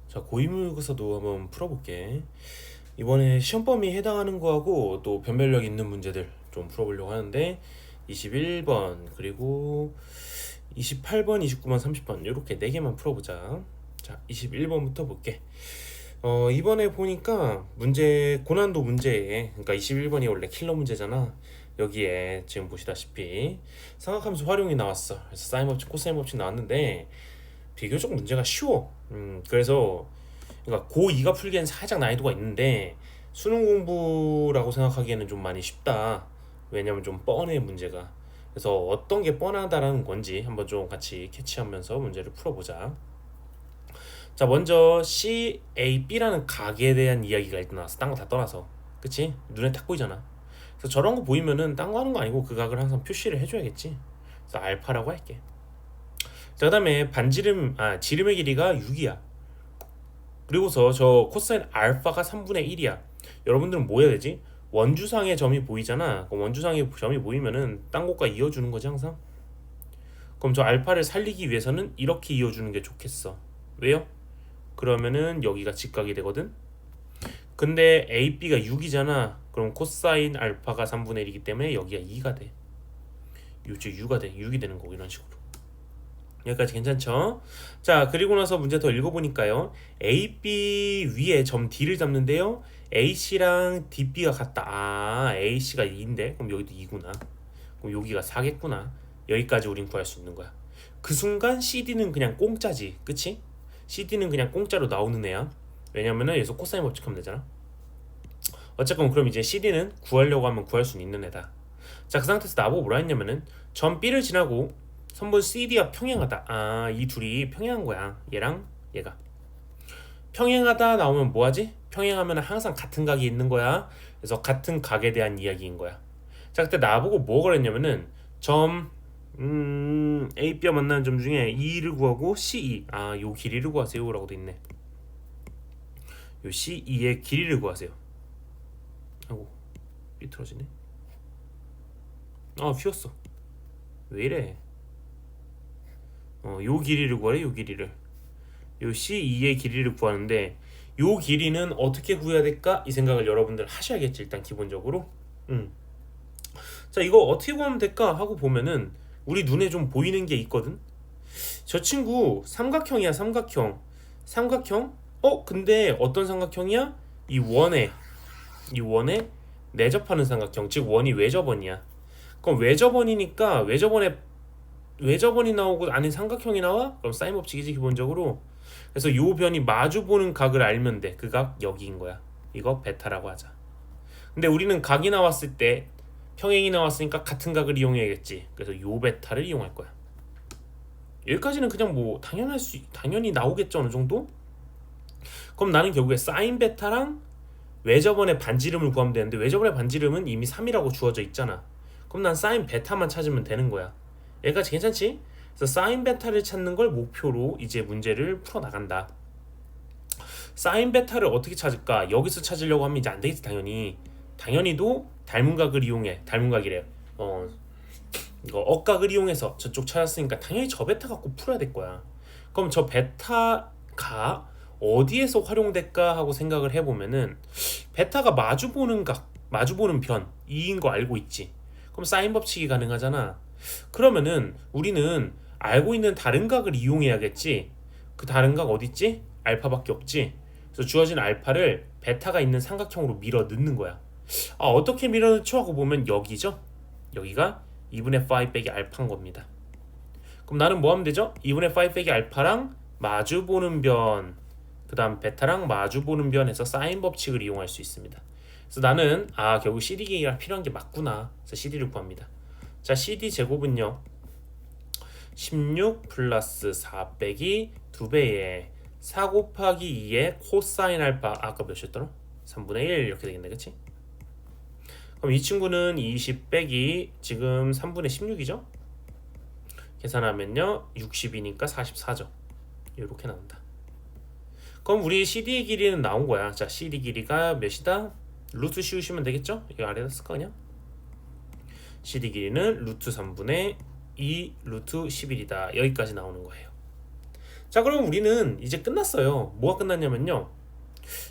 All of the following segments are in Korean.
자, 고인물고사도 한번 풀어볼게. 이번에 시험 범위에 해당하는 거하고 또 변별력 있는 문제들 좀 풀어보려고 하는데 21번 그리고 28번, 29번, 30번 이렇게 4개만 풀어보자. 자, 21번부터 볼게. 이번에 보니까 문제 고난도 문제에, 그러니까 21번이 원래 킬러 문제잖아. 여기에 지금 보시다시피 삼각함수 활용이 나왔어. 그래서 사인 법칙, 코사인 법칙 나왔는데 비교적 문제가 쉬워. 그래서 그러니까 고2가 풀기엔 살짝 난이도가 있는데 수능 공부라고 생각하기에는 좀 많이 쉽다. 왜냐면 좀 뻔해 문제가. 그래서 어떤 게 뻔하다라는 건지 한번 좀 같이 캐치하면서 문제를 풀어보자. 자, 먼저 CAB라는 각에 대한 이야기가 일단 나왔어. 딴 거 다 떠나서. 그치? 눈에 딱 보이잖아. 그래서 저런 거 보이면은 딴 거 하는 거 아니고 그 각을 항상 표시를 해줘야겠지. 그래서 알파라고 할게. 자, 그다음에 지름의 길이가 6이야. 그리고서 저 코사인 알파가 3분의 1이야. 여러분들은 뭐 해야 되지? 원주상의 점이 보이잖아. 그럼 원주상의 점이 보이면은 딴 곳과 이어주는 거지 항상. 그럼 저 알파를 살리기 위해서는 이렇게 이어주는 게 좋겠어. 왜요? 그러면은 여기가 직각이 되거든. 근데 AB가 6이잖아. 그럼 코사인 알파가 3분의 1이기 때문에 여기가 2가 돼. 즉 6가 돼. 6이 되는 거고 이런 식으로. 여기까지 괜찮죠? 자, 그리고 나서 문제 더 읽어보니까요. AB 위에 점 D를 잡는데요. AC랑 DB가 같다. 아, AC가 2인데 그럼 여기도 2구나. 그럼 여기가 4겠구나. 여기까지 우린 구할 수 있는 거야. 그 순간 CD는 그냥 공짜지. 그치? CD는 그냥 공짜로 나오는 애야. 왜냐면은 여기서 코사인 법칙하면 되잖아. 어쨌건 그럼 이제 CD는 구하려고 하면 구할 수 있는 애다. 자, 그 상태에서 나보고 뭐라 했냐면은 점 B를 지나고 선분 CD와 평행하다. 아, 이 둘이 평행한 거야. 얘랑 얘가. 평행하다 나오면 뭐하지? 평행하면 항상 같은 각이 있는 거야. 그래서 같은 각에 대한 이야기인 거야. 자, 그때 나보고 뭐 그랬냐면은 점 A뼈 만나는 점 중에 E를 구하고 CE, 요 길이를 구하세요 라고 돼 있네. 요 CE의 길이를 구하세요. 아이고, 삐뚤어지네. 휘었어. 왜 이래? 요 길이를 구하래. 요 길이를. 요 C2의 길이를 구하는데 요 길이는 어떻게 구해야 될까? 이 생각을 여러분들 하셔야겠지. 일단 기본적으로. 자, 이거 어떻게 구하면 될까 하고 보면은 우리 눈에 좀 보이는 게 있거든. 저 친구 삼각형이야. 삼각형. 근데 어떤 삼각형이야? 이 원에 내접하는 삼각형. 즉 원이 외접원이야. 그럼 외접원이 나오고 안에 삼각형이 나와? 그럼 사인 법칙이지 기본적으로. 그래서 요 변이 마주보는 각을 알면 돼. 그 각 여기인 거야. 이거 베타라고 하자. 근데 우리는 각이 나왔을 때 평행이 나왔으니까 같은 각을 이용해야겠지. 그래서 요 베타를 이용할 거야. 여기까지는 그냥 뭐 당연히 나오겠죠 어느 정도? 그럼 나는 결국에 사인 베타랑 외접원의 반지름을 구하면 되는데 외접원의 반지름은 이미 3이라고 주어져 있잖아. 그럼 난 사인 베타만 찾으면 되는 거야. 여기까지 괜찮지? 그래서 사인 베타를 찾는 걸 목표로 이제 문제를 풀어 나간다. 사인 베타를 어떻게 찾을까? 여기서 찾으려고 하면 이제 안 되겠지 당연히도 닮은 각을 이용해. 닮은 각이래요. 이거 억각을 이용해서 저쪽 찾았으니까 당연히 저 베타 갖고 풀어야 될 거야. 그럼 저 베타가 어디에서 활용될까 하고 생각을 해보면은 베타가 마주보는 변 2인 거 알고 있지. 그럼 사인 법칙이 가능하잖아. 그러면은 우리는 알고 있는 다른 각을 이용해야겠지. 그 다른 각 어딨지? 알파밖에 없지. 그래서 주어진 알파를 베타가 있는 삼각형으로 밀어 넣는 거야. 어떻게 밀어 넣죠? 하고 보면 여기죠. 여기가 2분의 5 빼기 알파인 겁니다. 그럼 나는 뭐 하면 되죠? 2분의 5 빼기 알파랑 마주보는 변, 그 다음 베타랑 마주보는 변 해서 사인 법칙을 이용할 수 있습니다. 그래서 나는 결국 CD 기가 필요한 게 맞구나. 그래서 CD를 구합니다. 자, CD 제곱은요 16 플러스 4 빼기 2배에 4 곱하기 2의 코사인 알파, 아까 몇이었더라? 3분의 1 이렇게 되겠네. 그치? 그럼 이 친구는 20 빼기 지금 3분의 16이죠? 계산하면요 60이니까 44죠. 이렇게 나온다. 그럼 우리 CD의 길이는 나온 거야. 자, CD 길이가 몇이다? 루트 씌우시면 되겠죠? 이거 아래다 쓸 거냐? CD 길이는 루트 3분의 2 루트 11이다. 여기까지 나오는 거예요. 자, 그럼 우리는 이제 끝났어요. 뭐가 끝났냐면요,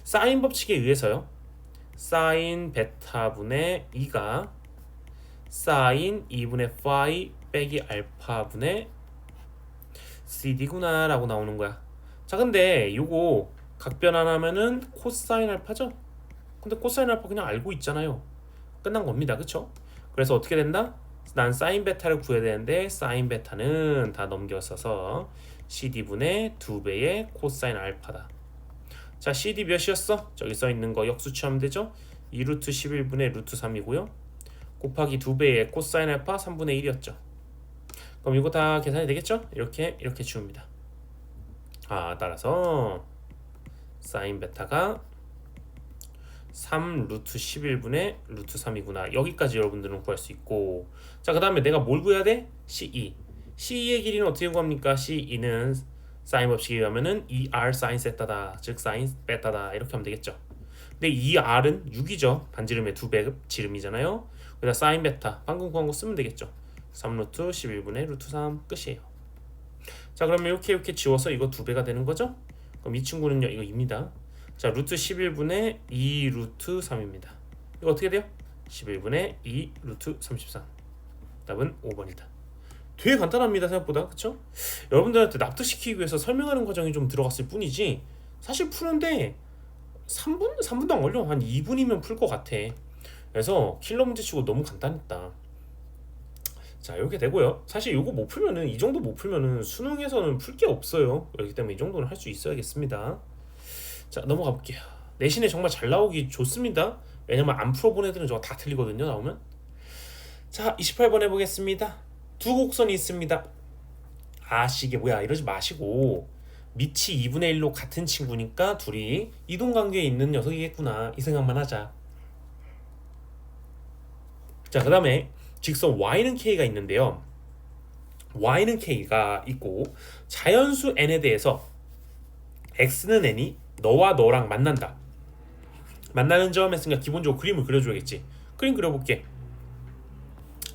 사인 법칙에 의해서요, 사인 베타분의 2가 사인 2분의 파이 빼기 알파분의 CD구나 라고 나오는 거야. 자, 근데 요거 각변환하면은 코사인 알파죠? 근데 코사인 알파 그냥 알고 있잖아요. 끝난 겁니다. 그쵸? 그래서 어떻게 된다? 난 사인 베타를 구해야 되는데 사인 베타는 다 넘겼어서 CD분의 2배의 코사인 알파다. 자, CD 몇이었어? 저기 써있는 거 역수치하면 되죠? 2루트 11분의 루트 3이고요 곱하기 2배의 코사인 알파 3분의 1이었죠. 그럼 이거 다 계산이 되겠죠? 이렇게 지웁니다. 따라서 사인 베타가 3 루트 11분의 루트 3이구나. 여기까지 여러분들은 구할 수 있고, 자, 그 다음에 내가 뭘 구해야 돼? CE. CE의 길이는 어떻게 구합니까? CE는 사인 법칙에 의하면은 2R 사인 세타다, 즉 사인 베타다, 이렇게 하면 되겠죠. 근데 2R은 6이죠. 반지름의 2배 지름이잖아요. 그래서 사인 베타 방금 구한 거 쓰면 되겠죠. 3 루트 11분의 루트 3 끝이에요. 자, 그러면 이렇게 지워서 이거 2배가 되는 거죠. 그럼 이 친구는요, 이거 2입니다. 자, 루트 11분의 2 루트 3입니다. 이거 어떻게 돼요? 11분의 2 루트 33. 답은 5번이다. 되게 간단합니다, 생각보다. 그쵸? 여러분들한테 납득시키기 위해서 설명하는 과정이 좀 들어갔을 뿐이지, 사실 푸는데 3분도 안 걸려. 한 2분이면 풀 것 같아. 그래서 킬러 문제 치고 너무 간단했다. 자, 이렇게 되고요. 사실 이거 못 풀면은, 이 정도 못 풀면은 수능에서는 풀 게 없어요. 그렇기 때문에 이 정도는 할 수 있어야겠습니다. 자, 넘어가 볼게요. 내신에 정말 잘 나오기 좋습니다. 왜냐면 안 풀어본 애들은 저거 다 틀리거든요, 나오면. 자, 28번 해보겠습니다. 두 곡선이 있습니다. 이게 뭐야, 이러지 마시고 밑이 2분의 1로 같은 친구니까 둘이 이동관계에 있는 녀석이겠구나, 이 생각만 하자. 자, 그 다음에 직선 y는 k가 있는데요, y는 k가 있고 자연수 n에 대해서 x는 n이 너와 너랑 만난다. 만나는 점 했으니까 기본적으로 그림을 그려줘야겠지. 그림 그려볼게.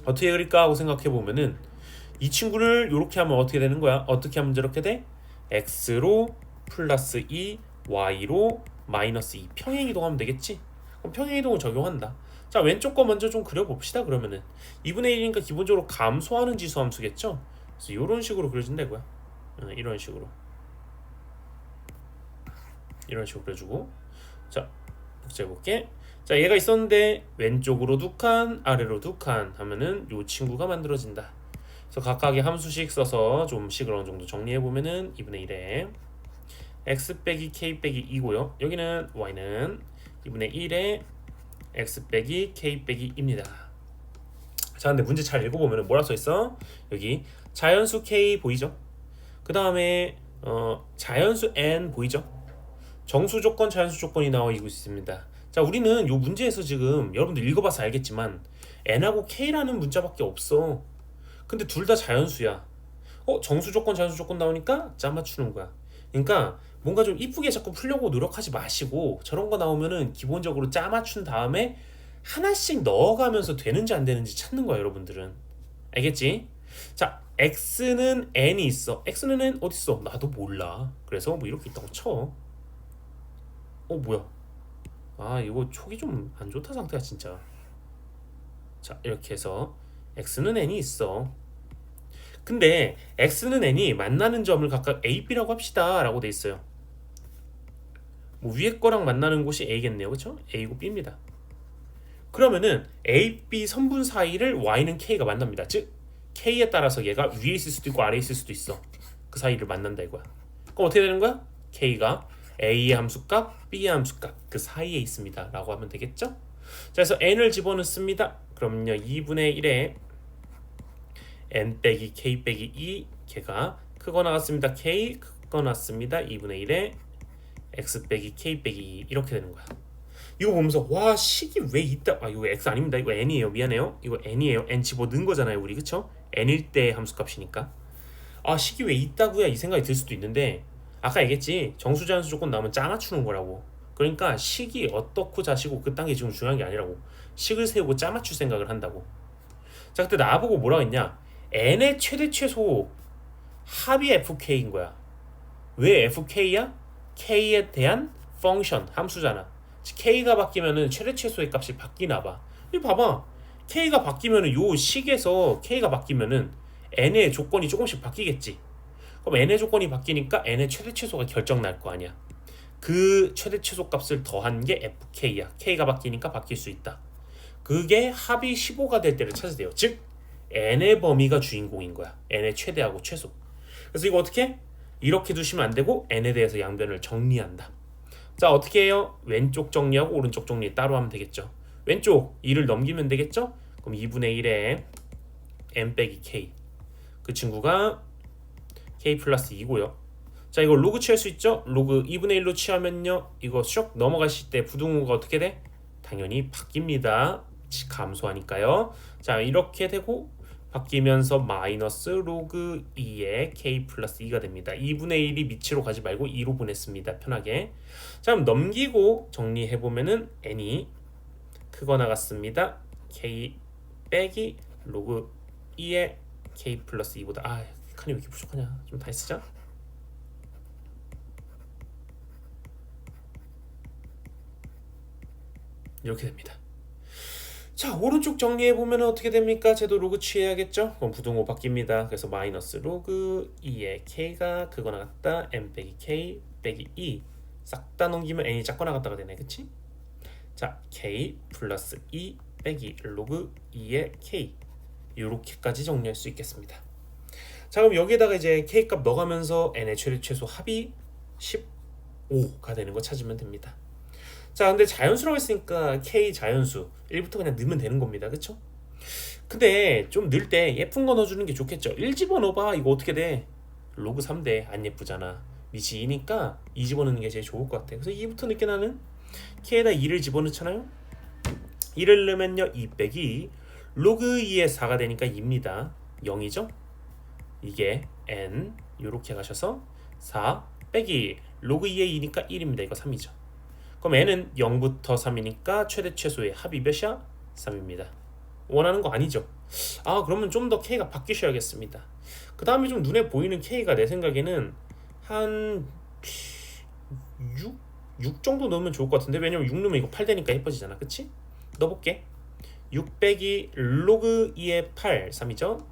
어떻게 그릴까 하고 생각해보면은 이 친구를 이렇게 하면 어떻게 되는 거야? 어떻게 하면 저렇게 돼? x로 플러스 2, y로 마이너스 2 평행이동하면 되겠지? 그럼 평행이동을 적용한다. 자, 왼쪽 거 먼저 좀 그려봅시다. 그러면은 2분의 1이니까 기본적으로 감소하는 지수 함수겠죠? 그래서 이런 식으로 그려진다 이거야. 이런 식으로 그려주고, 자, 복제해볼게. 자, 얘가 있었는데 왼쪽으로 2칸, 아래로 2칸 하면은 요 친구가 만들어진다. 그래서 각각의 함수식 써서 좀 식을 어느 정도 정리해보면은 2분의 1에 x 빼기 k 빼기 2고요. 여기는 y는 2분의 1에 x 빼기 k 빼기 2입니다. 자, 근데 문제 잘 읽어보면은 뭐라 써있어? 여기 자연수 k 보이죠? 그 다음에 자연수 n 보이죠? 정수 조건, 자연수 조건이 나와 있습니다. 자, 우리는 요 문제에서 지금 여러분들 읽어봐서 알겠지만 n하고 k라는 문자밖에 없어. 근데 둘 다 자연수야. 정수 조건, 자연수 조건 나오니까 짜 맞추는 거야. 그러니까 뭔가 좀 이쁘게 자꾸 풀려고 노력하지 마시고, 저런 거 나오면은 기본적으로 짜 맞춘 다음에 하나씩 넣어가면서 되는지 안 되는지 찾는 거야, 여러분들은. 알겠지? 자, x는 n이 있어. x는 n 어디 있어? 나도 몰라. 그래서 뭐 이렇게 있다고 쳐. 뭐야? 이거 촉이 좀 안 좋다 상태야 진짜. 자, 이렇게 해서 x는 n이 있어. 근데 x는 n이 만나는 점을 각각 a, b라고 합시다 라고 돼 있어요. 뭐 위에 거랑 만나는 곳이 a겠네요, 그쵸? a고 b입니다. 그러면은 a, b 선분 사이를 y는 k가 만납니다. 즉 k에 따라서 얘가 위에 있을 수도 있고 아래에 있을 수도 있어. 그 사이를 만난다 이거야. 그럼 어떻게 되는 거야? k가 a의 함수값, b의 함수값 그 사이에 있습니다 라고 하면 되겠죠? 자, 그래서 n을 집어넣습니다. 그럼요, 2분의 1에 n 빼기 k 빼기 2, 걔가 크거 나왔습니다. k 크거 나왔습니다. 2분의 1에 x 빼기 k 빼기 2 이렇게 되는 거야. 이거 보면서 와, 식이 왜 있다. 이거 x 아닙니다. 이거 n이에요. 미안해요. 이거 n이에요. n 집어넣은 거잖아요 우리, 그쵸? n일 때 함수값이니까. 식이 왜 있다고야 이 생각이 들 수도 있는데, 아까 얘기했지, 정수 자연수 조건 나오면 짜 맞추는 거라고. 그러니까 식이 어떻고 자시고 그딴 게 지금 중요한 게 아니라고. 식을 세우고 짜 맞출 생각을 한다고. 자, 그때 나보고 뭐라고 했냐, n의 최대 최소 합이 fk인 거야. 왜 fk야? k에 대한 펑션 함수잖아. k가 바뀌면은 최대 최소의 값이 바뀌나 봐. 이 봐봐. k가 바뀌면은 요 식에서 k가 바뀌면은 n의 조건이 조금씩 바뀌겠지. 그럼 n의 조건이 바뀌니까 n의 최대 최소가 결정 날 거 아니야. 그 최대 최소 값을 더한 게 fk야. k가 바뀌니까 바뀔 수 있다. 그게 합이 15가 될 때를 찾으세요. 즉 n의 범위가 주인공인 거야. n의 최대하고 최소. 그래서 이거 어떻게? 이렇게 두시면 안 되고 n에 대해서 양변을 정리한다. 자, 어떻게 해요? 왼쪽 정리하고 오른쪽 정리 따로 하면 되겠죠. 왼쪽 2를 넘기면 되겠죠? 그럼 2분의 1에 n 빼기 k, 그 친구가 k 플러스 2고요. 자, 이거 로그 취할 수 있죠? 로그 2분의 1로 취하면요, 이거 슉 넘어가실 때 부등호가 어떻게 돼? 당연히 바뀝니다. 감소하니까요. 자, 이렇게 되고 바뀌면서 마이너스 로그 2의 k 플러스 2가 됩니다. 2분의 1이 밑으로 가지 말고 2로 보냈습니다. 편하게. 자, 그럼 넘기고 정리해보면은 n이 크거나 같습니다. k 빼기 로그 2의 k 플러스 2보다, 칸이 왜 이렇게 부족하냐. 좀 다시 쓰자. 이렇게 됩니다. 자, 오른쪽 정리해보면 어떻게 됩니까? 쟤도 로그 취해야겠죠? 그럼 부등호 바뀝니다. 그래서 마이너스 로그 2의 k가 크거나 같다 n 빼기 k 빼기 2 싹 다 넘기면 n이 작거나 같다가 되네. 그치? 자, k 플러스 2 빼기 로그 2의 k, 요렇게까지 정리할 수 있겠습니다. 자, 그럼 여기에다가 이제 k 값 넣어가면서 n의 최대 최소 합이 15가 되는 거 찾으면 됩니다. 자, 근데 자연수라고 했으니까 k 자연수 1부터 그냥 넣으면 되는 겁니다. 그쵸? 근데 좀 넣을 때 예쁜 거 넣어주는 게 좋겠죠. 1 집어넣어봐. 이거 어떻게 돼? 로그 3대 안 예쁘잖아. 밑이 2니까 2 집어넣는 게 제일 좋을 것 같아. 그래서 2부터 넣게 나는 k에다 2를 집어넣잖아요. 2를 넣으면요, 2 빼기 로그 2의 4가 되니까 2입니다. 0이죠? 이게 n 요렇게 가셔서 4 빼기 로그 2의 2니까 1입니다. 이거 3이죠. 그럼 n은 0부터 3이니까 최대 최소의 합이 몇이야? 3입니다. 원하는 거 아니죠? 그러면 좀 더 k가 바뀌셔야겠습니다. 그 다음에 좀 눈에 보이는 k가 내 생각에는 한 6 정도 넣으면 좋을 것 같은데, 왜냐면 6 넣으면 이거 8 되니까 예뻐지잖아. 그치? 넣어볼게. 6 빼기 로그 2의 8, 3이죠?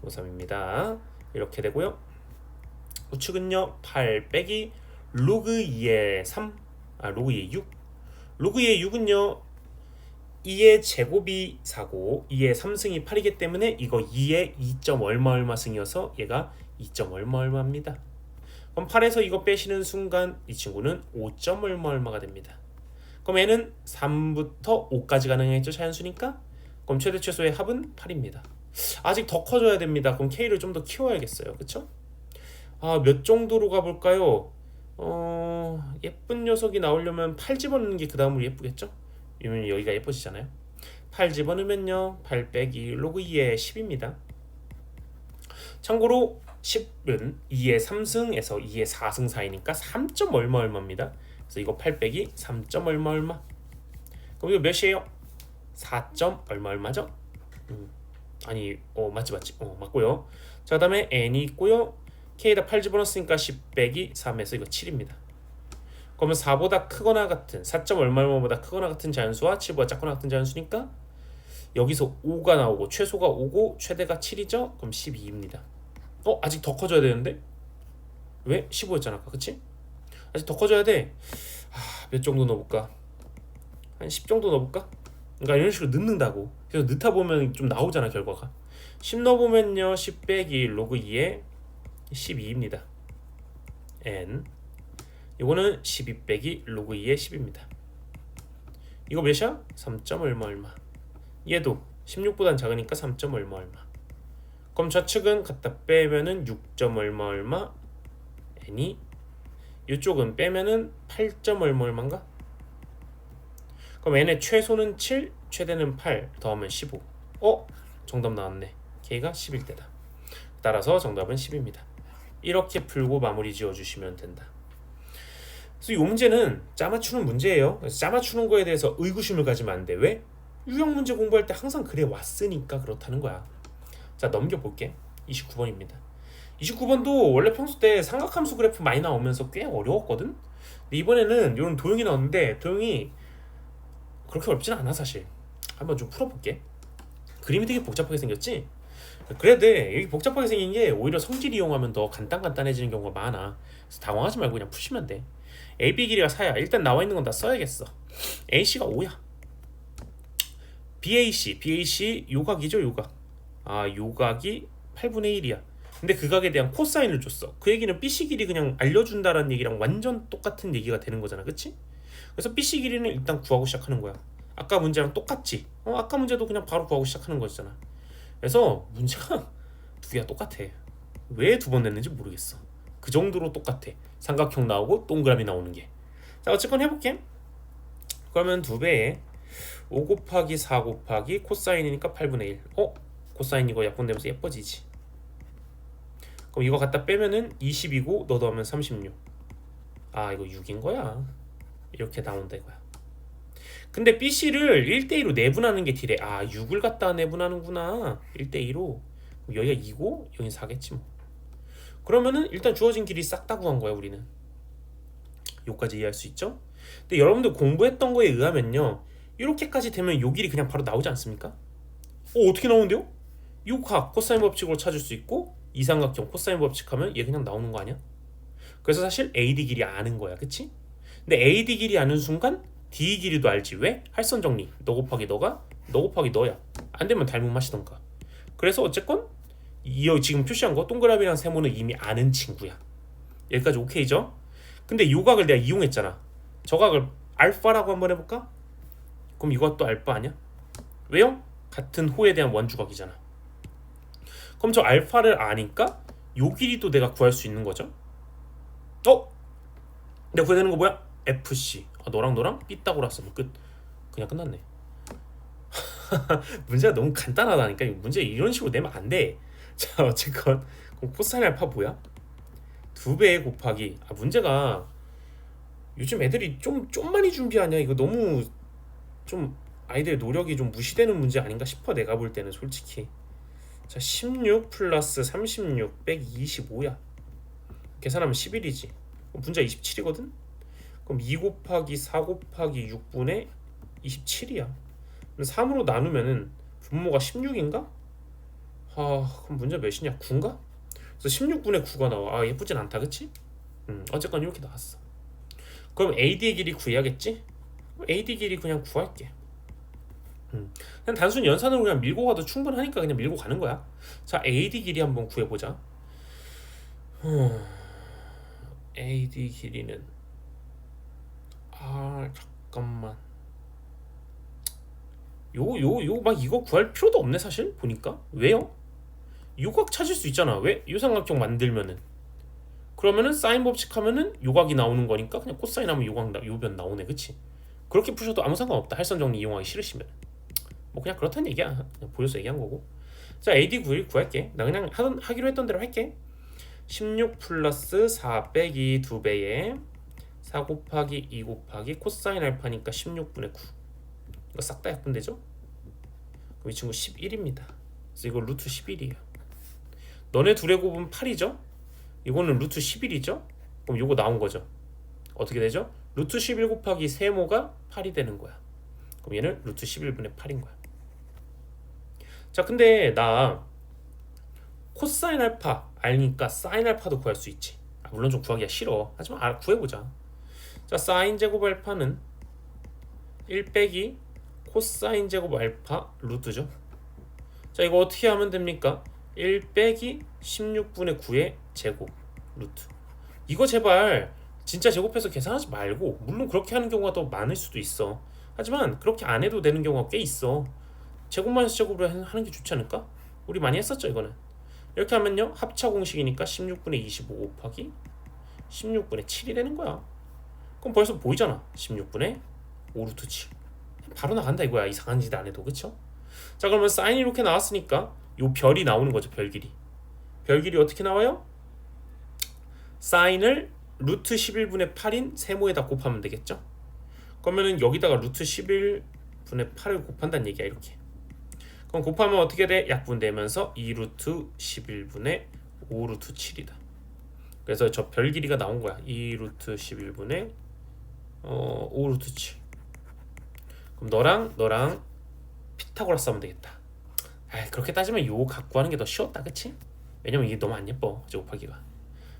3입니다. 이렇게 되고요. 우측은요, 8 빼기 로그 2의 3, 로그 2의 6. 로그 2의 6은요, 2의 제곱이 4고 2의 3승이 8이기 때문에 이거 2의 2점 얼마 얼마 승이어서 얘가 2점 얼마 얼마입니다. 그럼 8에서 이거 빼시는 순간 이 친구는 5점 얼마 얼마가 됩니다. 그럼 얘는 3부터 5까지 가능했죠, 자연수니까. 그럼 최대 최소의 합은 8입니다. 아직 더 커져야 됩니다. 그럼 k를 좀 더 키워야겠어요. 그쵸? 몇 정도로 가볼까요? 예쁜 녀석이 나오려면 8 집어넣는 게 그 다음으로 예쁘겠죠? 이러면 여기가 예뻐지잖아요. 8 집어넣으면요, 8 빼기 로그 2의 10입니다. 참고로 10은 2의 3승에서 2의 4승 사이니까 3점 얼마 얼마입니다. 그래서 이거 8 빼기 3점 얼마 얼마. 그럼 이거 몇이에요? 4점 얼마 얼마죠? 맞지 맞고요. 자, 그다음에 n이 있고요. k에다 8 집어넣었으니까 10 빼기 3에서 이거 7입니다. 그러면 4보다 크거나 같은 4점 얼마 얼마보다 크거나 같은 자연수와 7보다 작거나 같은 자연수니까 여기서 5가 나오고 최소가 5고 최대가 7이죠? 그럼 12입니다. 아직 더 커져야 되는데? 왜? 15였잖아 아까. 그치? 아직 더 커져야 돼. 몇 정도 넣어볼까? 한 10 정도 넣어볼까? 그러니까 이런 식으로 넣는다고. 그래서 넣다 보면 좀 나오잖아, 결과가. 10 넣어보면요, 10 빼기 로그 2에 12입니다. n 이거는 12 빼기 로그 2의 10입니다. 이거 몇이야? 3점 얼마 얼마. 얘도 16보단 작으니까 3점 얼마 얼마. 그럼 좌측은 갖다 빼면은 6점 얼마 얼마 n이, 이쪽은 빼면은 8점 얼마 얼마인가? 그럼 n의 최소는 7, 최대는 8, 더하면 15. 정답 나왔네. k가 11대다. 따라서 정답은 10입니다. 이렇게 풀고 마무리 지어주시면 된다. 그래서 이 문제는 짜맞추는 문제예요. 그래서 짜맞추는 거에 대해서 의구심을 가지면 안 돼. 왜? 유형 문제 공부할 때 항상 그래 왔으니까 그렇다는 거야. 자, 넘겨볼게. 29번입니다. 29번도 원래 평소 때 삼각함수 그래프 많이 나오면서 꽤 어려웠거든. 근데 이번에는 이런 도형이 나왔는데 도형이 그렇게 어렵진 않아 사실. 한번 좀 풀어볼게. 그림이 되게 복잡하게 생겼지? 그래야 돼. 여기 복잡하게 생긴 게 오히려 성질 이용하면 더 간단해지는 경우가 많아. 그래서 당황하지 말고 그냥 푸시면 돼. AB 길이가 4야. 일단 나와 있는 건 다 써야겠어. AC가 5야. BAC 요각이죠, 요각. 아, 요각이 8분의 1이야. 근데 그 각에 대한 코사인을 줬어. 그 얘기는 BC 길이 그냥 알려준다라는 얘기랑 완전 똑같은 얘기가 되는 거잖아, 그치? 그래서 BC 길이는 일단 구하고 시작하는 거야. 아까 문제랑 똑같지? 아까 문제도 그냥 바로 구하고 시작하는 거잖아. 그래서 문제가 두 개가 똑같아. 왜 두 번 냈는지 모르겠어. 그 정도로 똑같아. 삼각형 나오고 동그라미 나오는 게. 자, 어쨌건 해볼게. 그러면 2배에 5 곱하기 4 곱하기 코사인이니까 8분의 1. 코사인 이거 약분되면서 예뻐지지. 그럼 이거 갖다 빼면은 20이고 너 더하면 36. 아, 이거 6인 거야. 이렇게 나온다 이거야. 근데 BC를 1대2로 내분하는 게 딜해. 아, 6을 갖다 내분하는구나. 1대2로. 여기가 2고 여긴 4겠지 뭐. 그러면은 일단 주어진 길이 싹 다 구한 거야 우리는. 요까지 이해할 수 있죠? 근데 여러분들 공부했던 거에 의하면요, 이렇게까지 되면 요 길이 그냥 바로 나오지 않습니까? 어떻게 나오는데요? 요 각 코사인 법칙으로 찾을 수 있고 이삼각형 코사인 법칙하면 얘 그냥 나오는 거 아니야? 그래서 사실 AD 길이 아는 거야, 그치? 근데 AD 길이 아는 순간 D 길이도 알지. 왜? 할선 정리. 너 곱하기 너가 너 곱하기 너야. 안 되면 닮은 맛이던가. 그래서 어쨌건 이 지금 표시한 거 동그라미랑 세모는 이미 아는 친구야. 여기까지 오케이죠? 근데 요 각을 내가 이용했잖아. 저 각을 알파라고 한번 해볼까? 그럼 이것도 알파 아니야? 왜요? 같은 호에 대한 원주각이잖아. 그럼 저 알파를 아니까 요 길이도 내가 구할 수 있는 거죠. 내가 구해야 되는 거 뭐야? FC. 너랑 삐딱으로 왔으면 끝. 그냥 끝났네. 문제가 너무 간단하다니까. 문제 이런 식으로 내면 안 돼. 자, 어쨌건 그럼 코사인 알파 뭐야? 2배 곱하기. 문제가 요즘 애들이 좀 많이 준비하냐. 이거 너무 좀 아이들 노력이 좀 무시되는 문제 아닌가 싶어. 내가 볼 때는 솔직히. 자, 16 플러스 36 빼기 25야. 계산하면 11이지. 문제가 27이거든? 그럼 2 곱하기 4 곱하기 6분의 27이야. 3으로 나누면은 분모가 16인가? 그럼 문제 몇이냐? 9인가? 그래서 16분의 9가 나와. 예쁘진 않다, 그치? 어쨌건 이렇게 나왔어. 그럼 AD의 길이 구해야겠지? AD 길이 그냥 구할게. 그냥 단순히 연산으로 그냥 밀고 가도 충분하니까 그냥 밀고 가는 거야. 자, AD 길이 한번 구해보자. AD 길이는 잠깐만. 막 이거 구할 필요도 없네 사실 보니까. 왜요? 요각 찾을 수 있잖아. 왜? 요삼각형 만들면은. 그러면은 사인 법칙 하면은 요각이 나오는 거니까 그냥 코사인 하면 요변 나오네, 그치? 그렇게 푸셔도 아무 상관없다. 할선 정리 이용하기 싫으시면. 뭐 그냥 그렇다는 얘기야. 그냥 보여서 얘기한 거고. 자, AD 구할게. 나 그냥 하기로 했던 대로 할게. 16 플러스 4 빼기 2배에 4 곱하기 2 곱하기 코사인 알파니까 16분의 9. 이거 싹 다 약분되죠? 그럼 이 친구 11입니다. 그래서 이거 루트 11이에요. 너네 둘의 곱은 8이죠? 이거는 루트 11이죠? 그럼 이거 나온 거죠. 어떻게 되죠? 루트 11 곱하기 세모가 8이 되는 거야. 그럼 얘는 루트 11분의 8인 거야. 자, 근데 나 코사인 알파 알니까 사인 알파도 구할 수 있지. 물론 좀 구하기가 싫어. 하지만 구해보자. 자, 사인 제곱 알파는 1 빼기 코사인 제곱 알파 루트죠. 자, 이거 어떻게 하면 됩니까? 1 빼기 16분의 9의 제곱 루트. 이거 제발 진짜 제곱해서 계산하지 말고, 물론 그렇게 하는 경우가 더 많을 수도 있어. 하지만 그렇게 안 해도 되는 경우가 꽤 있어. 제곱만 해서 제곱으로 하는 게 좋지 않을까? 우리 많이 했었죠 이거는. 이렇게 하면요, 합차 공식이니까 16분의 25 곱하기 16분의 7이 되는 거야. 그럼 벌써 보이잖아. 16분의 5루트 7. 바로 나간다 이거야. 이상한 짓 안 해도. 그쵸? 자, 그러면 사인이 이렇게 나왔으니까 요 별이 나오는 거죠. 별 길이. 별 길이 어떻게 나와요? 사인을 루트 11분의 8인 세모에다 곱하면 되겠죠? 그러면은 여기다가 루트 11분의 8을 곱한다는 얘기야. 이렇게. 그럼 곱하면 어떻게 돼? 약분되면서 2루트 11분의 5 루트 7이다. 그래서 저 별 길이가 나온 거야. 2 루트 11분의 5 루트 7. 그럼 너랑 피타고라스 하면 되겠다. 그렇게 따지면 요 갖고 하는 게 더 쉬웠다, 그치? 왜냐면 이게 너무 안 예뻐, 제곱하기가.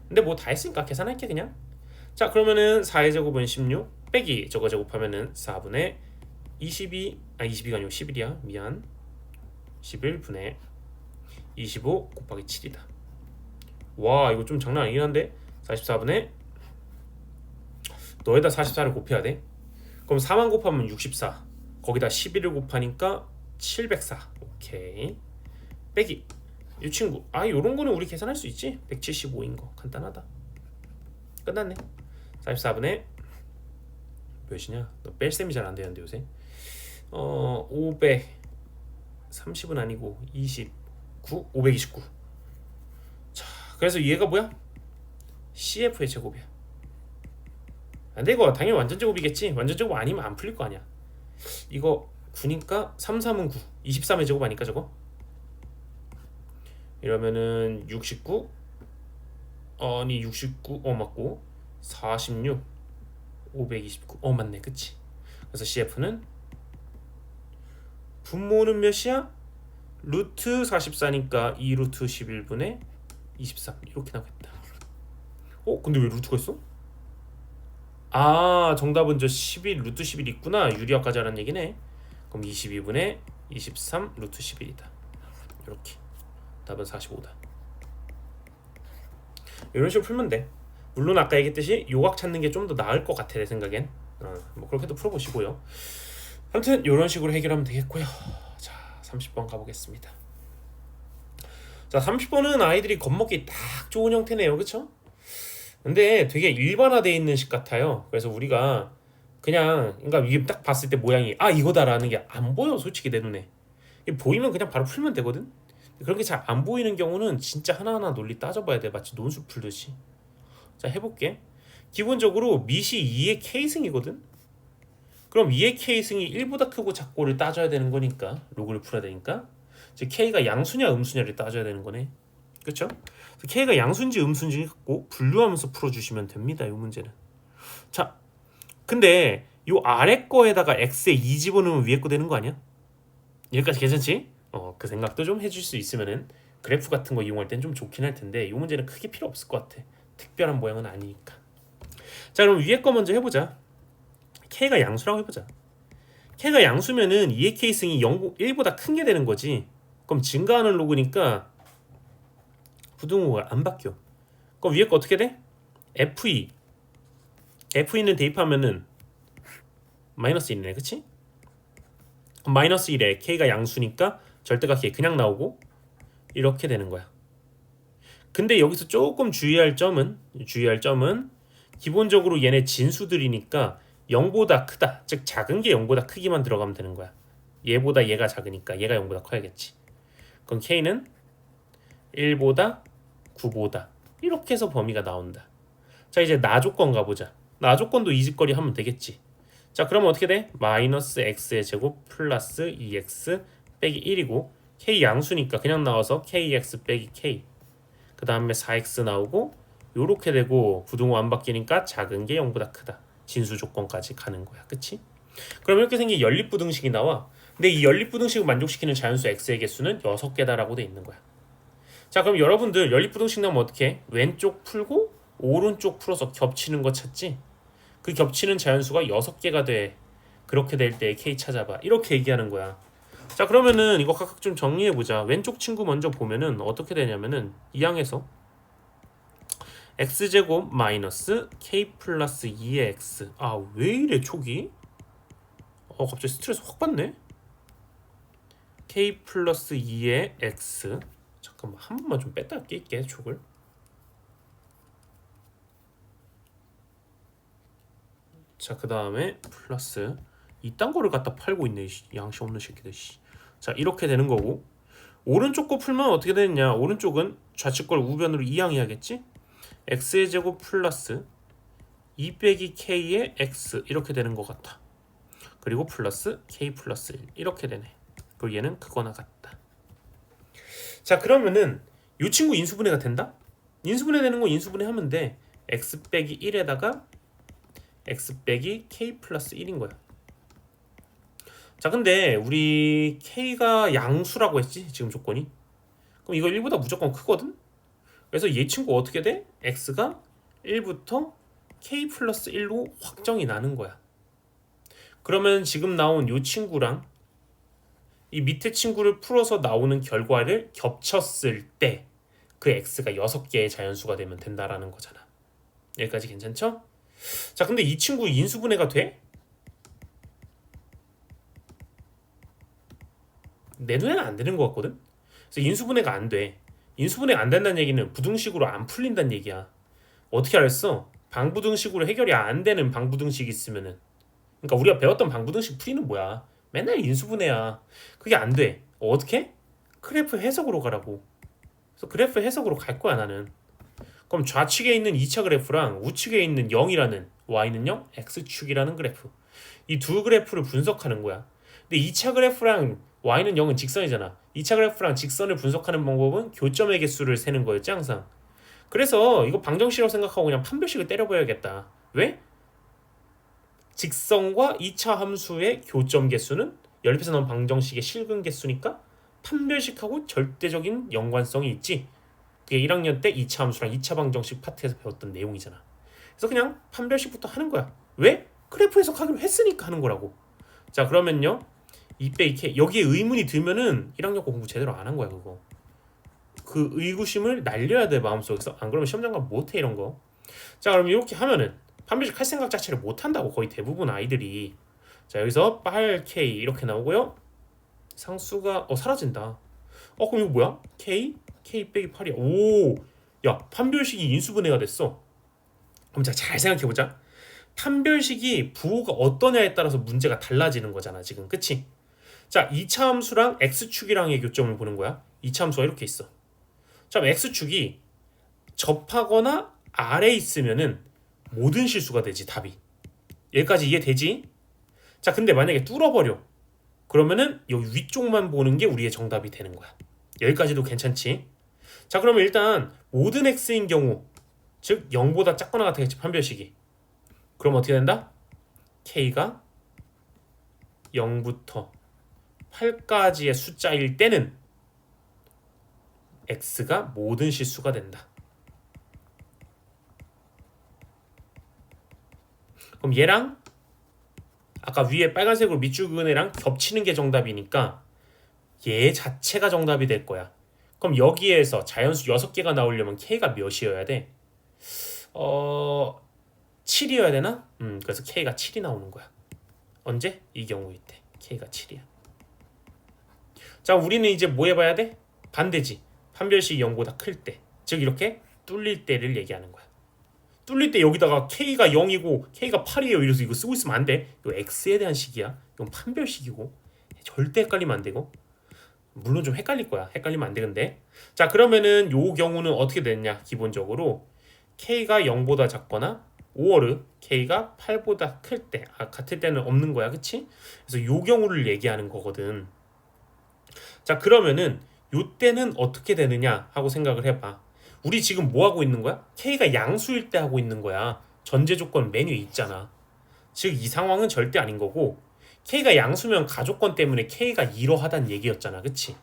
근데 뭐 다 했으니까 계산할게 그냥. 자, 그러면은 4의 제곱은 16 빼기 저거 제곱하면은 4분의 22가 아니고 11이야. 미안. 11분의 25 곱하기 7이다. 와, 이거 좀 장난 아니긴 한데. 44분의 너에다 44를 곱해야 돼. 그럼 4만 곱하면 64. 거기다 11을 곱하니까 704. 오케이. 빼기 이 친구. 요런 거는 우리 계산할 수 있지. 175인 거 간단하다. 끝났네. 44분의 몇이냐? 너 뺄셈이 잘 안 되는데 요새. 530은 아니고 29, 529. 자, 그래서 얘가 뭐야? CF의 제곱이야. 근데 이거 당연히 완전 제곱이겠지. 완전 제곱 아니면 안 풀릴 거 아니야. 이거 9니까 3, 3은 9. 23의 제곱 아니까 저거? 이러면은 69. 아니 69. 맞고. 46. 529. 맞네. 그치? 그래서 CF는 분모는 몇이야? 루트 44니까 2 루트 11분의 23 이렇게 나오겠다. 근데 왜 루트가 있어? 정답은 저 11 루트 11 있구나. 유리화까지 하라는 얘기네. 그럼 22분의 23 루트 11이다. 이렇게 답은 45다. 이런 식으로 풀면 돼. 물론 아까 얘기했듯이 요각 찾는 게 좀 더 나을 것 같아 내 생각엔. 뭐 그렇게도 풀어보시고요. 아무튼 이런 식으로 해결하면 되겠고요. 자, 30번 가보겠습니다. 자, 30번은 아이들이 겁먹기 딱 좋은 형태네요. 그쵸? 근데 되게 일반화되어 있는 식 같아요. 그래서 우리가 그냥 그러니까 이게 딱 봤을 때 모양이 이거다라는 게 안 보여. 솔직히 내 눈에. 보이면 그냥 바로 풀면 되거든. 그런 게 잘 안 보이는 경우는 진짜 하나하나 논리 따져봐야 돼. 마치 논술 풀듯이. 자, 해볼게. 기본적으로 밑이 2의 k승이거든. 그럼 2의 k승이 1보다 크고 작고를 따져야 되는 거니까 로그를 풀어야 되니까 즉 k가 양수냐 음수냐를 따져야 되는 거네. 그쵸? k가 양수인지 음수인지 갖고 분류하면서 풀어주시면 됩니다. 이 문제는. 자, 근데 요 아래 거에다가 x에 2 집어넣으면 위에 거 되는 거 아니야? 여기까지 괜찮지? 그 생각도 좀 해줄 수 있으면은 그래프 같은 거 이용할 땐 좀 좋긴 할 텐데 이 문제는 크게 필요 없을 것 같아. 특별한 모양은 아니니까. 자, 그럼 위에 거 먼저 해보자. k가 양수라고 해보자. k가 양수면은 2의 k승이 1보다 큰 게 되는 거지. 그럼 증가하는 로그니까 부등호가 안 바뀌어. 그럼 위에 거 어떻게 돼? FE는 대입하면은 마이너스 1이네. 그치? 마이너스 1에 k가 양수니까 절대값 k 그냥 나오고 이렇게 되는 거야. 근데 여기서 조금 주의할 점은 기본적으로 얘네 진수들이니까 0보다 크다. 즉 작은 게 0보다 크기만 들어가면 되는 거야. 얘보다 얘가 작으니까 얘가 0보다 커야겠지. 그럼 k는 1보다 9보다 이렇게 해서 범위가 나온다. 자, 이제 나 조건 가보자. 나 조건도 이직거리 하면 되겠지. 자, 그러면 어떻게 돼? 마이너스 x의 제곱 플러스 2x 빼기 1이고 k 양수니까 그냥 나와서 kx 빼기 k 그 다음에 4x 나오고 요렇게 되고 부등호 안 바뀌니까 작은 게 0보다 크다. 진수 조건까지 가는 거야. 그치? 그럼 이렇게 생긴 연립부등식이 나와. 근데 이 연립부등식을 만족시키는 자연수 x의 개수는 6개다라고 돼 있는 거야. 자, 그럼 여러분들 연립부등식 나오면 어떻게 해? 왼쪽 풀고 오른쪽 풀어서 겹치는 거 찾지? 그 겹치는 자연수가 6개가 돼. 그렇게 될 때 k 찾아봐. 이렇게 얘기하는 거야. 자, 그러면은 이거 각각 좀 정리해보자. 왼쪽 친구 먼저 보면은 어떻게 되냐면은 이 항에서 x제곱 마이너스 k 플러스 2의 x. 왜 이래 촉이? 갑자기 스트레스 확 받네. k 플러스 2의 x. 잠깐만 한 번만 좀 뺐다 낄게 촉을. 자, 그 다음에 플러스 이딴 거를 갖다 팔고 있네. 양심 없는 새끼들. 자, 이렇게 되는 거고 오른쪽 거 풀면 어떻게 되느냐. 오른쪽은 좌측 걸 우변으로 이항해야겠지. x의 제곱 플러스 2 빼기 k의 x 이렇게 되는 것 같아. 그리고 플러스 k 플러스 1 이렇게 되네. 그리고 얘는 그거나 같다. 자, 그러면은 이 친구 인수분해가 된다? 인수분해 되는 거 인수분해 하면 돼. x 빼기 1에다가 x 빼기 k 플러스 1인 거야. 자, 근데 우리 k가 양수라고 했지 지금 조건이. 그럼 이거 1보다 무조건 크거든? 그래서 얘 친구 어떻게 돼? x가 1부터 k 플러스 1로 확정이 나는 거야. 그러면 지금 나온 이 친구랑 이 밑에 친구를 풀어서 나오는 결과를 겹쳤을 때 그 x가 6개의 자연수가 되면 된다라는 거잖아. 여기까지 괜찮죠? 자, 근데 이 친구 인수분해가 돼? 내 눈에는 안 되는 것 같거든? 그래서 인수분해가 안 돼. 인수분해가 안 된다는 얘기는 부등식으로 안 풀린다는 얘기야. 어떻게 알았어? 방부등식으로 해결이 안 되는 방부등식이 있으면은, 그러니까 우리가 배웠던 방부등식 풀이는 뭐야? 맨날 인수분해야. 그게 안 돼. 어떻게? 그래프 해석으로 가라고. 그래서 그래프 해석으로 갈 거야 나는. 그럼 좌측에 있는 2차 그래프랑 우측에 있는 0이라는 y는 0, x축이라는 그래프, 이 두 그래프를 분석하는 거야. 근데 2차 그래프랑 y는 0은 직선이잖아. 2차 그래프랑 직선을 분석하는 방법은 교점의 개수를 세는 거였지 항상. 그래서 이거 방정식이라고 생각하고 그냥 판별식을 때려버려야겠다. 왜? 직선과 2차 함수의 교점 개수는 연립해서 나온 방정식의 실근 개수니까 판별식하고 절대적인 연관성이 있지. 그게 1학년 때 2차 함수랑 2차 방정식 파트에서 배웠던 내용이잖아. 그래서 그냥 판별식부터 하는 거야. 왜? 그래프 해석하기로 했으니까 하는 거라고. 자, 그러면요 2 빼기 k, 여기에 의문이 들면은 1학년 거 공부 제대로 안 한 거야 그거. 그 의구심을 날려야 돼 마음속에서. 안 그러면 시험 장관 못해 이런 거. 자, 그럼 이렇게 하면은 판별식 할 생각 자체를 못 한다고 거의 대부분 아이들이. 자, 여기서 8k 이렇게 나오고요. 상수가 사라진다. 그럼 이거 뭐야? k 빼기 8이야. 오, 야, 판별식이 인수분해가 됐어. 그럼 자, 잘 생각해보자. 판별식이 부호가 어떠냐에 따라서 문제가 달라지는 거잖아 지금, 그치? 자, 2차 함수랑 x축이랑의 교점을 보는 거야. 2차 함수가 이렇게 있어. 자, x축이 접하거나 아래에 있으면은 모든 실수가 되지 답이. 여기까지 이해되지? 자, 근데 만약에 뚫어버려, 그러면은 여기 위쪽만 보는 게 우리의 정답이 되는 거야. 여기까지도 괜찮지? 자, 그러면 일단 모든 x인 경우, 즉 0보다 작거나 같겠지 판별식이. 그럼 어떻게 된다? k가 0부터 8까지의 숫자일 때는 x가 모든 실수가 된다. 그럼 얘랑 아까 위에 빨간색으로 밑줄 그은 애랑 겹치는 게 정답이니까 얘 자체가 정답이 될 거야. 그럼 여기에서 자연수 6개가 나오려면 k가 몇이어야 돼? 7이어야 되나? 그래서 k가 7이 나오는 거야. 언제? 이 경우일 때 k가 7이야. 자, 우리는 이제 뭐 해봐야 돼? 반대지. 판별식이 0보다 클 때, 즉 이렇게 뚫릴 때를 얘기하는 거야. 뚫릴 때 여기다가 k가 0이고 k가 8이에요 이래서 이거 쓰고 있으면 안 돼. 이거 x에 대한 식이야. 이건 판별식이고 절대 헷갈리면 안 되고. 물론 좀 헷갈릴 거야. 헷갈리면 안 되는데. 자, 그러면은 요 경우는 어떻게 됐냐? 기본적으로 k가 0보다 작거나 5월은 k가 8보다 클 때, 같을 때는 없는 거야, 그치? 그래서 요 경우를 얘기하는 거거든. 자, 그러면은 요 때는 어떻게 되느냐 하고 생각을 해봐. 우리 지금 뭐 하고 있는 거야? k가 양수일 때 하고 있는 거야. 전제 조건 메뉴에 있잖아. 즉 이 상황은 절대 아닌 거고, k가 양수면 가조건 때문에 k가 이러하다는 얘기였잖아, 그치?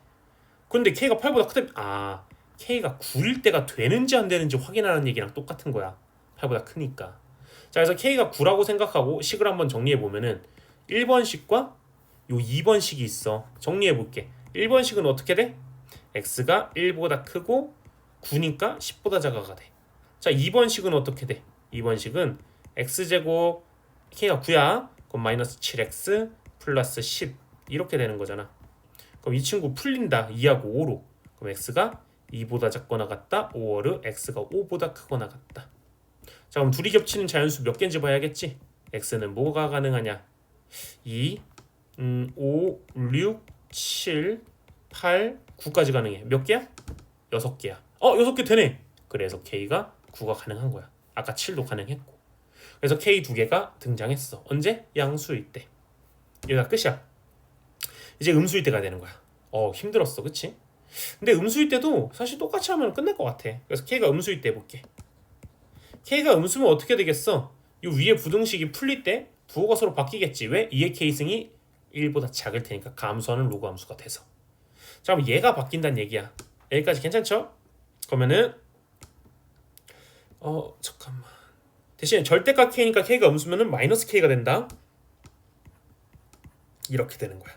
근데 k가 8보다 크다. k가 9일 때가 되는지 안 되는지 확인하는 얘기랑 똑같은 거야. 8보다 크니까. 자, 그래서 k가 9라고 생각하고 식을 한번 정리해 보면은 1번식과 요 2번식이 있어. 정리해 볼게. 1번식은 어떻게 돼? x가 1보다 크고 9니까 10보다 작아가 돼. 자, 2번식은 어떻게 돼? 2번식은 x제곱 k가 9야. 그럼 마이너스 7x 플러스 10 이렇게 되는 거잖아. 그럼 이 친구 풀린다. 2하고 5로. 그럼 x가 2보다 작거나 같다. 5월은 x가 5보다 크거나 같다. 자, 그럼 둘이 겹치는 자연수 몇 개인지 봐야겠지? x는 뭐가 가능하냐? 2, 5, 6, 7, 8, 9까지 가능해. 몇 개야? 6개야. 6개 되네. 그래서 k가 9가 가능한 거야. 아까 7도 가능했고. 그래서 k 2개가 등장했어. 언제? 양수일 때. 여기가 끝이야. 이제 음수일 때가 되는 거야. 힘들었어, 그치? 근데 음수일 때도 사실 똑같이 하면 끝날 것 같아. 그래서 K가 음수일 때 해볼게. K가 음수면 어떻게 되겠어? 이 위에 부등식이 풀릴 때 부호가 서로 바뀌겠지. 왜? 2의 K승이 1보다 작을 테니까 감소하는 로그 함수가 돼서. 자, 그럼 얘가 바뀐다는 얘기야. 여기까지 괜찮죠? 그러면은 잠깐만. 대신에 절대값 K니까 K가 음수면은 마이너스 K가 된다. 이렇게 되는 거야.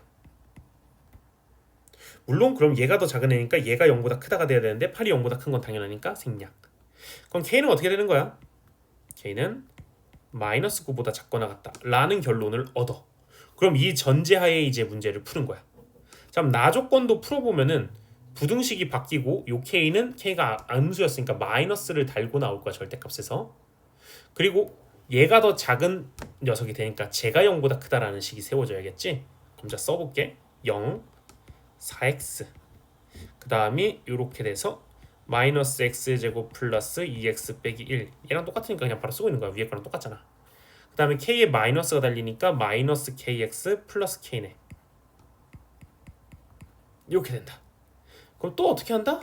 물론 그럼 얘가 더 작은 애니까 얘가 0보다 크다가 돼야 되는데 8이 0보다 큰 건 당연하니까 생략. 그럼 K는 어떻게 되는 거야? K는 마이너스 9보다 작거나 같다 라는 결론을 얻어. 그럼 이 전제하에 이제 문제를 푸는 거야. 자, 그럼 나 조건도 풀어보면은 부등식이 바뀌고 요 K는 K가 음수였으니까 마이너스를 달고 나올 거야, 절대값에서. 그리고 얘가 더 작은 녀석이 되니까 제가 0보다 크다라는 식이 세워져야겠지. 그럼 자 써볼게. 0, 4x 그 다음이 이렇게 돼서 마이너스 x제곱 플러스 2x 빼기 1 얘랑 똑같으니까 그냥 바로 쓰고 있는 거야. 위에 거랑 똑같잖아. 그 다음에 k에 마이너스가 달리니까 마이너스 kx 플러스 k네. 이렇게 된다. 그럼 또 어떻게 한다?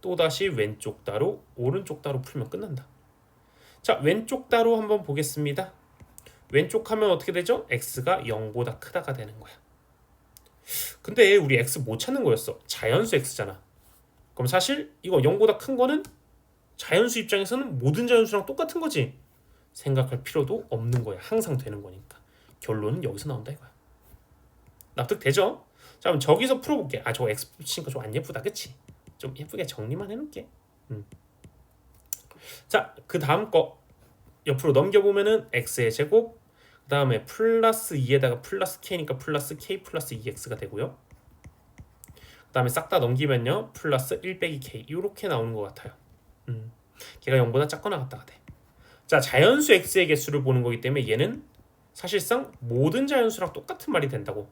또다시 왼쪽 따로 오른쪽 따로 풀면 끝난다. 자, 왼쪽 따로 한번 보겠습니다. 왼쪽 하면 어떻게 되죠? x가 0보다 크다가 되는 거야. 근데 우리 x 못 찾는 거였어. 자연수 x잖아. 그럼 사실 이거 0보다 큰 거는 자연수 입장에서는 모든 자연수랑 똑같은 거지. 생각할 필요도 없는 거야. 항상 되는 거니까. 결론은 여기서 나온다 이거야. 납득되죠? 자, 그럼 저기서 풀어볼게. 아, 저거 x 붙이니까 좀 안 예쁘다, 그치? 좀 예쁘게 정리만 해놓을게. 자, 그 다음 거 옆으로 넘겨보면은 x의 제곱 그 다음에 플러스 2에다가 플러스 k니까 플러스 k 플러스 2x가 되고요. 그 다음에 싹 다 넘기면요 플러스 1 빼기 k 이렇게 나오는 것 같아요. 걔가 0보다 작거나 같다가 돼. 자, 자연수 x의 개수를 보는 거기 때문에 얘는 사실상 모든 자연수랑 똑같은 말이 된다고.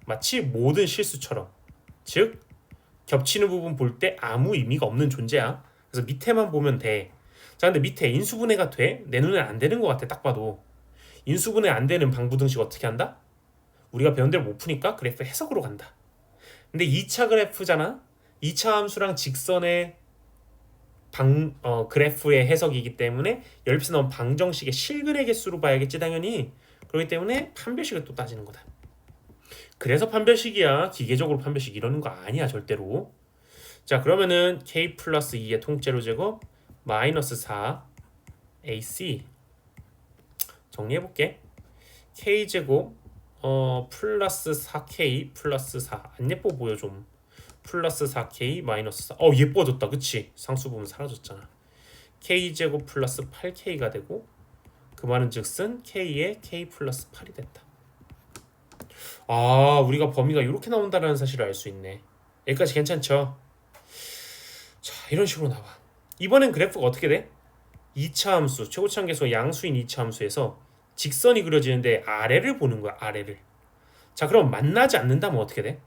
마치 모든 실수처럼. 즉 겹치는 부분 볼 때 아무 의미가 없는 존재야. 그래서 밑에만 보면 돼. 자, 근데 밑에 인수분해가 돼? 내 눈에 안 되는 것 같아. 딱 봐도. 인수분해 안 되는 방부등식 어떻게 한다? 우리가 배운 대로 못 푸니까 그래프 해석으로 간다. 근데 2차 그래프잖아. 2차 함수랑 직선의 그래프의 해석이기 때문에 옆에서 나온 방정식의 실근의 개수로 봐야겠지 당연히. 그렇기 때문에 판별식을 또 따지는 거다. 그래서 판별식이야. 기계적으로 판별식 이러는 거 아니야 절대로. 자, 그러면은 k 플러스 2의 통째로 제곱 마이너스 4 ac 정리해볼게. k제곱 플러스 4k 플러스 4 안 예뻐 보여 좀. 플러스 4k 마이너스 4 예뻐졌다 그치? 상수 부분 사라졌잖아. k제곱 플러스 8k가 되고 그 말은 즉슨 k에 k 플러스 8이 됐다. 아, 우리가 범위가 이렇게 나온다는 사실을 알 수 있네. 여기까지 괜찮죠? 자, 이런 식으로 나와. 이번엔 그래프가 어떻게 돼? 2차 함수, 최고차항계수가 양수인 2차 함수에서 직선이 그려지는데 아래를 보는 거야. 아래를. 자, 그럼 만나지 않는다면 어떻게 돼?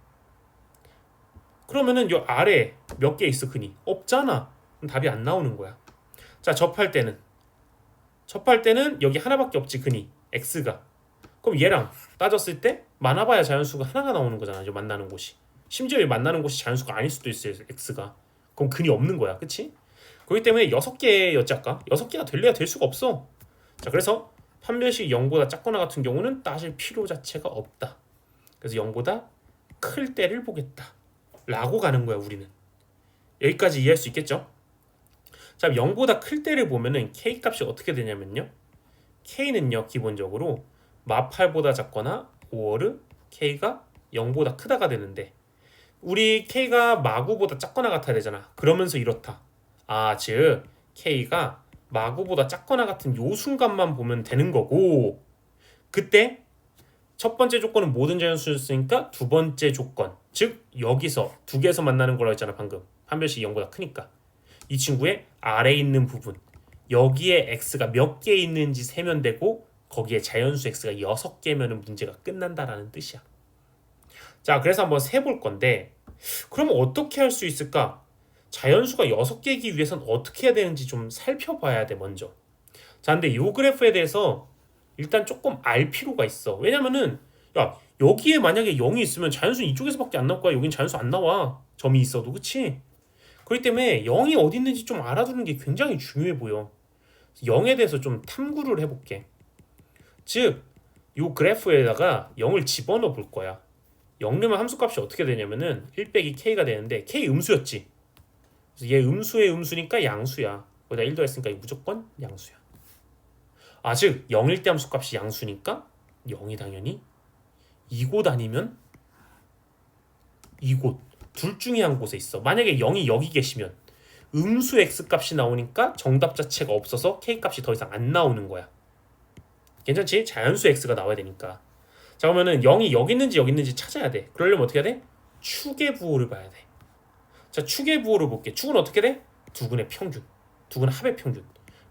그러면은 요 아래 몇 개 있어 근이? 없잖아. 그럼 답이 안 나오는 거야. 자, 접할 때는 여기 하나밖에 없지 근이 x가. 그럼 얘랑 따졌을 때 많아봐야 자연수가 하나가 나오는 거잖아. 요 만나는 곳이. 심지어 이 만나는 곳이 자연수가 아닐 수도 있어요. x가. 그럼 근이 없는 거야. 그치? 그렇기 때문에 6개였지 아까? 6개가 될래야 될 수가 없어. 자, 그래서 판별식 0보다 작거나 같은 경우는 따질 필요 자체가 없다. 그래서 0보다 클 때를 보겠다 라고 가는 거야 우리는. 여기까지 이해할 수 있겠죠? 자, 0보다 클 때를 보면은 k 값이 어떻게 되냐면요, k는요 기본적으로 마8보다 작거나 5월은 k가 0보다 크다가 되는데 우리 k가 마9보다 작거나 같아야 되잖아. 그러면서 이렇다. 아, 즉 k가 마9보다 작거나 같은 요 순간만 보면 되는 거고, 그때 첫 번째 조건은 모든 자연수였으니까 두 번째 조건, 즉 여기서 두 개에서 만나는 거라고 했잖아 방금. 판별식이 0보다 크니까 이 친구의 아래에 있는 부분, 여기에 x가 몇 개 있는지 세면 되고 거기에 자연수 x가 6개면 문제가 끝난다라는 뜻이야. 자, 그래서 한번 세볼 건데 그러면 어떻게 할 수 있을까? 자연수가 6개이기 위해선 어떻게 해야 되는지 좀 살펴봐야 돼 먼저. 자, 근데 이 그래프에 대해서 일단 조금 알 필요가 있어. 왜냐면은 야, 여기에 만약에 0이 있으면 자연수 이쪽에서밖에 안 나올 거야. 여긴 자연수 안 나와. 점이 있어도. 그치? 그렇기 때문에 0이 어디 있는지 좀 알아두는 게 굉장히 중요해 보여. 0에 대해서 좀 탐구를 해볼게. 즉, 요 그래프에다가 0을 집어넣어 볼 거야. 0 넣으면 함수값이 어떻게 되냐면은 1 빼기 k가 되는데 k 음수였지. 그래서 얘 음수의 음수니까 양수야. 거기다 1 더했으니까 이거 무조건 양수야. 아, 즉 0일 때 함수값이 양수니까 0이 당연히 이곳 아니면 이곳 둘 중에 한 곳에 있어. 만약에 0이 여기 계시면 음수 x 값이 나오니까 정답 자체가 없어서 k 값이 더 이상 안 나오는 거야. 괜찮지? 자연수 x가 나와야 되니까. 자, 그러면은 0이 여기 있는지 찾아야 돼. 그러려면 어떻게 해야 돼? 축의 부호를 봐야 돼. 자, 축의 부호를 볼게. 축은 어떻게 돼? 두근의 평균. 두근 합의 평균.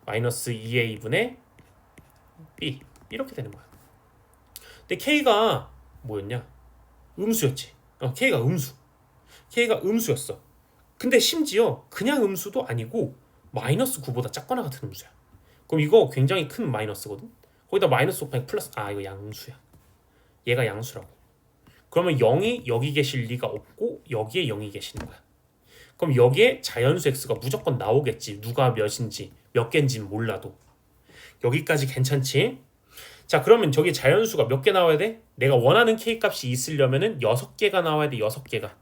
마이너스 2a분의 b. 이렇게 되는 거야. 근데 k가 뭐였냐? 음수였지. k가 음수. k가 음수였어. 근데 심지어 그냥 음수도 아니고 마이너스 9보다 작거나 같은 음수야. 그럼 이거 굉장히 큰 마이너스거든. 거기다 마이너스 곱하기 플러스. 아, 이거 양수야. 얘가 양수라고. 그러면 0이 여기 계실 리가 없고 여기에 0이 계시는 거야. 그럼 여기에 자연수 x가 무조건 나오겠지. 누가 몇인지 몇 개인지는 몰라도. 여기까지 괜찮지? 자, 그러면 저기 자연수가 몇 개 나와야 돼? 내가 원하는 k 값이 있으려면은 6개가 나와야 돼. 6개가.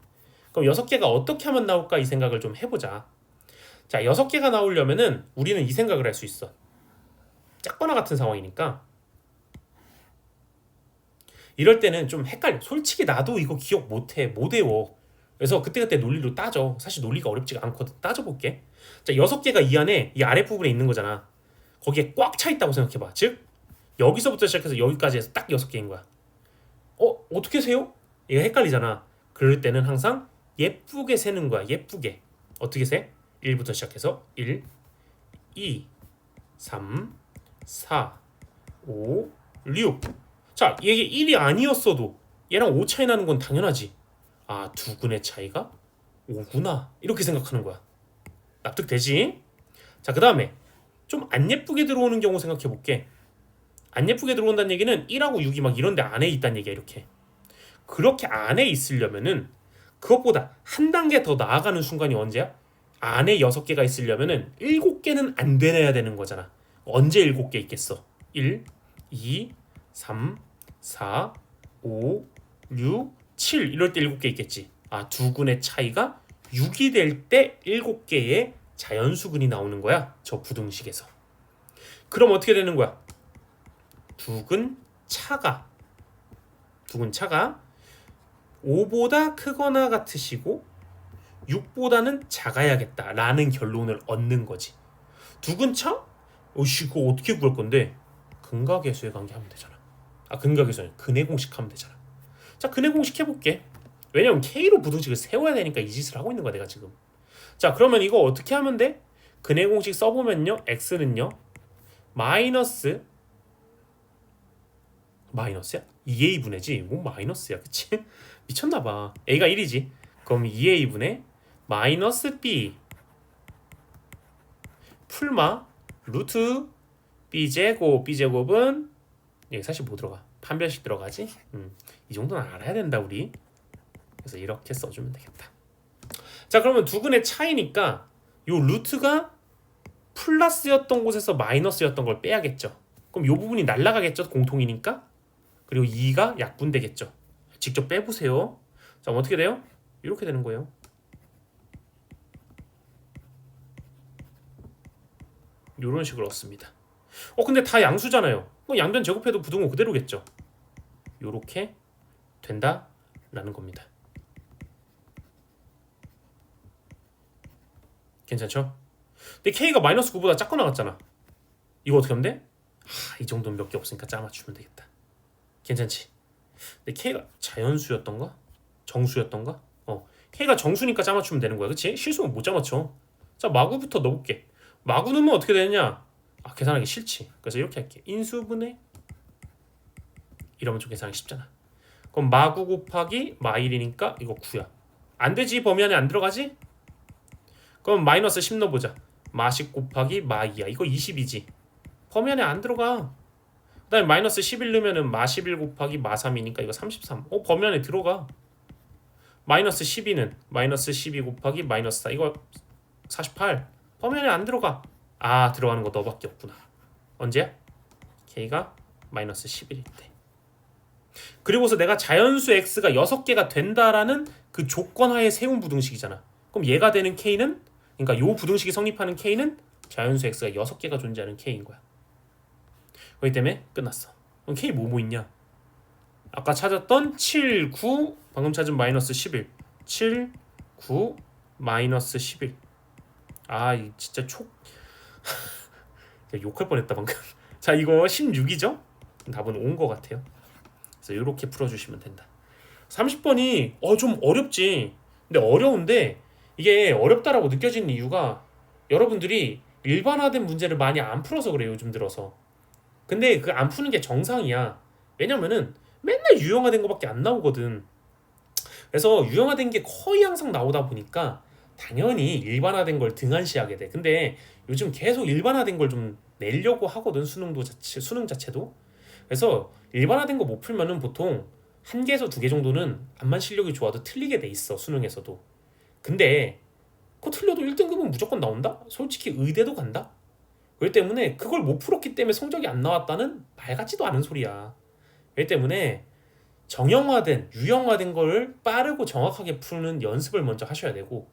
그럼 6개가 어떻게 하면 나올까 이 생각을 좀 해보자. 자, 6개가 나오려면은 우리는 이 생각을 할 수 있어. 작거나 같은 상황이니까 이럴 때는 좀 헷갈려. 솔직히 나도 이거 기억 못해. 못 외워. 그래서 그때그때 논리로 따져. 사실 논리가 어렵지가 않거든. 따져볼게. 자, 6개가 이 안에 이 아랫부분에 있는 거잖아. 거기에 꽉 차 있다고 생각해봐. 즉 여기서부터 시작해서 여기까지 해서 딱 6개인 거야. 어떻게 세요? 이거 헷갈리잖아. 그럴 때는 항상 예쁘게 세는 거야. 예쁘게. 어떻게 세? 1부터 시작해서 1, 2, 3, 4, 5, 6. 자, 이게 1이 아니었어도 얘랑 5 차이 나는 건 당연하지. 아, 두근의 차이가 5구나. 이렇게 생각하는 거야. 납득되지? 자, 그 다음에 좀 안 예쁘게 들어오는 경우 생각해 볼게. 안 예쁘게 들어온다는 얘기는 1하고 6이 막 이런 데 안에 있다는 얘기야. 이렇게. 그렇게 안에 있으려면은 그것보다 한 단계 더 나아가는 순간이 언제야? 안에 6개가 있으려면은 7개는 안 되내야 되는 거잖아. 언제 7개 있겠어? 1, 2, 3, 4, 5, 6, 7 이럴 때 7개 있겠지. 아, 두근의 차이가 6이 될 때 7개의 자연수근이 나오는 거야. 저 부등식에서. 그럼 어떻게 되는 거야? 두근 차가 5보다 크거나 같으시고 6보다는 작아야겠다라는 결론을 얻는 거지. 두근차? 그거 어떻게 구할 건데? 근각계수의 관계 하면 되잖아. 근각계수는 근해 공식 하면 되잖아. 자, 근해 공식 해볼게. 왜냐면 K로 부등식을 세워야 되니까 이 짓을 하고 있는 거야 내가 지금. 자, 그러면 이거 어떻게 하면 돼? 근해 공식 써보면요, x는요 마이너스야? 2a분의지. 뭐 마이너스야, 그치? 미쳤나봐. a가 1이지. 그럼 2a분의 마이너스 b 풀마 루트 b제곱은 여기 사실 뭐 들어가? 판별식 들어가지? 이 정도는 알아야 된다 우리. 그래서 이렇게 써주면 되겠다. 자, 그러면 두근의 차이니까 요 루트가 플러스였던 곳에서 마이너스였던 걸 빼야겠죠. 그럼 요 부분이 날라가겠죠, 공통이니까. 그리고 2가 약분되겠죠. 직접 빼보세요. 자, 어떻게 돼요? 이렇게 되는 거예요. 이런 식으로 얻습니다. 근데 다 양수잖아요. 양변 제곱해도 부등호 그대로겠죠. 요렇게 된다라는 겁니다. 괜찮죠? 근데 K가 마이너스 9보다 작거나 같잖아. 이거 어떻게 하면 돼? 이 정도는 몇 개 없으니까 짜맞추면 되겠다. 괜찮지? 근데 K가 자연수였던가? 정수였던가? K가 정수니까 짜맞추면 되는 거야. 그치? 실수는 못 짜맞춰. 자, 마구부터 넣어볼게. 마구 넣으면 어떻게 되느냐? 계산하기 싫지. 그래서 이렇게 할게. 인수분해 이러면 좀 계산하기 쉽잖아. 그럼 마구 곱하기 마1이니까 이거 9야. 안 되지. 범위 안에 안 들어가지? 그럼 마이너스 10 넣어보자. 마10 곱하기 마2야. 이거 20이지. 범위 안에 안 들어가. 그다음에 마이너스 11 넣으면은 마11 곱하기 마3이니까 이거 33. 범위 안에 들어가. 마이너스 12는 마이너스 12 곱하기 마이너스 4 이거 48. 범위 안에 안 들어가. 들어가는 거 너밖에 없구나. 언제야? k가 마이너스 11일 때. 그리고서 내가 자연수 x가 6개가 된다라는 그 조건하에 세운 부등식이잖아. 그럼 얘가 되는 k는, 그러니까 요 부등식이 성립하는 k는 자연수 x가 6개가 존재하는 k인 거야. 그렇기 때문에 끝났어. 그럼 k 뭐 있냐? 아까 찾았던 7, 9, 방금 찾은 마이너스 11. 7, 9, 마이너스 11. 이 진짜 욕할 뻔했다 방금. 자, 이거 16이죠? 답은 온 거 같아요. 그래서 이렇게 풀어주시면 된다. 30번이 좀 어렵지. 근데 어려운데 이게 어렵다라고 느껴지는 이유가 여러분들이 일반화된 문제를 많이 안 풀어서 그래요, 요즘 들어서. 근데 그 안 푸는 게 정상이야. 왜냐면은 맨날 유형화된 거밖에 안 나오거든. 그래서 유형화된 게 거의 항상 나오다 보니까 당연히 일반화된 걸 등한시하게 돼. 근데 요즘 계속 일반화된 걸 좀 내려고 하거든, 수능 자체도. 그래서 일반화된 거 못 풀면은 보통 1개에서 2개 정도는 암만 실력이 좋아도 틀리게 돼 있어, 수능에서도. 근데 그거 틀려도 1등급은 무조건 나온다? 솔직히 의대도 간다? 그렇기 때문에 그걸 못 풀었기 때문에 성적이 안 나왔다는 말 같지도 않은 소리야. 그렇기 때문에 정형화된, 유형화된 거를 빠르고 정확하게 푸는 연습을 먼저 하셔야 되고,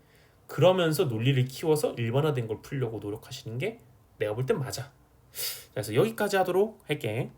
그러면서 논리를 키워서 일반화된 걸 풀려고 노력하시는 게 내가 볼 땐 맞아. 그래서 여기까지 하도록 할게.